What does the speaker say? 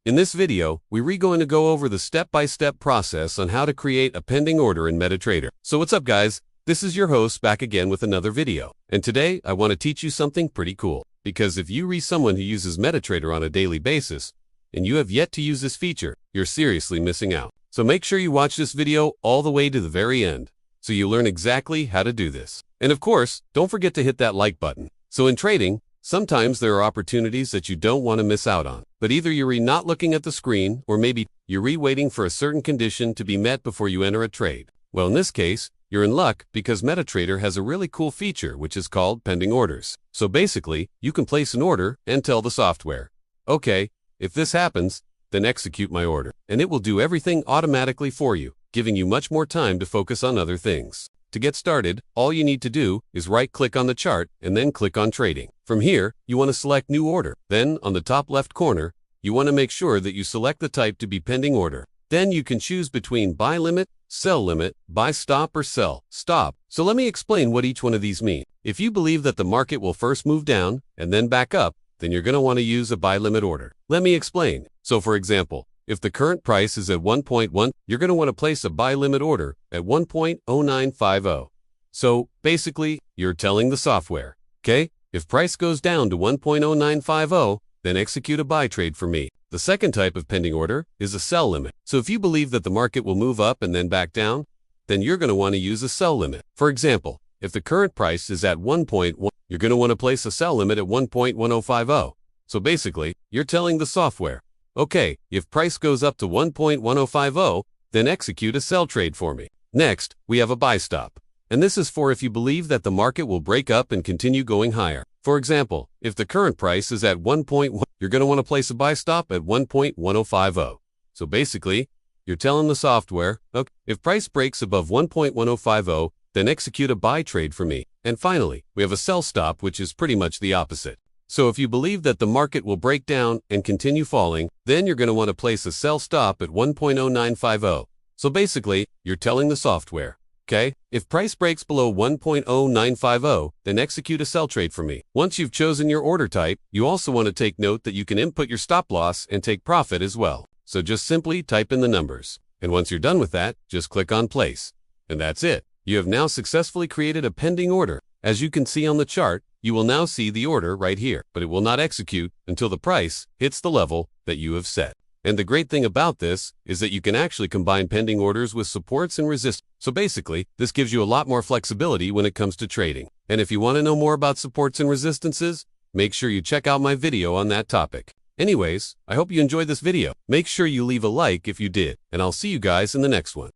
In this video, we're going to go over the step-by-step process on how to create a pending order in MetaTrader. So what's up guys, this is your host back again with another video. And today I want to teach you something pretty cool. Because if you are someone who uses MetaTrader on a daily basis, and you have yet to use this feature, you're seriously missing out. So make sure you watch this video all the way to the very end, so you learn exactly how to do this. And of course, don't forget to hit that like button. So in trading, sometimes there are opportunities that you don't want to miss out on. But either you're not looking at the screen, or maybe you're waiting for a certain condition to be met before you enter a trade. Well, in this case, you're in luck because MetaTrader has a really cool feature which is called pending orders. So basically, you can place an order and tell the software, okay, if this happens, then execute my order. And it will do everything automatically for you, giving you much more time to focus on other things. To get started, all you need to do is right-click on the chart and then click on Trading. From here, you want to select New Order. Then, on the top left corner, you want to make sure that you select the type to be pending order. Then you can choose between Buy Limit, Sell Limit, Buy Stop, or Sell Stop. So let me explain what each one of these mean. If you believe that the market will first move down and then back up, then you're going to want to use a Buy Limit order. Let me explain. So for example, if the current price is at 1.1, you're going to want to place a buy limit order at 1.0950. So basically, you're telling the software, okay, if price goes down to 1.0950, then execute a buy trade for me. The second type of pending order is a sell limit. So if you believe that the market will move up and then back down, then you're going to want to use a sell limit. For example, if the current price is at 1.1, you're going to want to place a sell limit at 1.1050. So basically, you're telling the software, okay, if price goes up to 1.1050, then execute a sell trade for me. Next, we have a buy stop. And this is for if you believe that the market will break up and continue going higher. For example, if the current price is at 1.1, you're going to want to place a buy stop at 1.1050. So basically, you're telling the software, okay, if price breaks above 1.1050, then execute a buy trade for me. And finally, we have a sell stop, which is pretty much the opposite. So if you believe that the market will break down and continue falling, then you're going to want to place a sell stop at 1.0950. So basically, you're telling the software, okay, if price breaks below 1.0950, then execute a sell trade for me. Once you've chosen your order type, you also want to take note that you can input your stop loss and take profit as well. So just simply type in the numbers. And once you're done with that, just click on place. And that's it. You have now successfully created a pending order. As you can see on the chart, you will now see the order right here, but it will not execute until the price hits the level that you have set. And the great thing about this is that you can actually combine pending orders with supports and resistance. So basically, this gives you a lot more flexibility when it comes to trading. And if you want to know more about supports and resistances, make sure you check out my video on that topic. Anyways, I hope you enjoyed this video. Make sure you leave a like if you did, and I'll see you guys in the next one.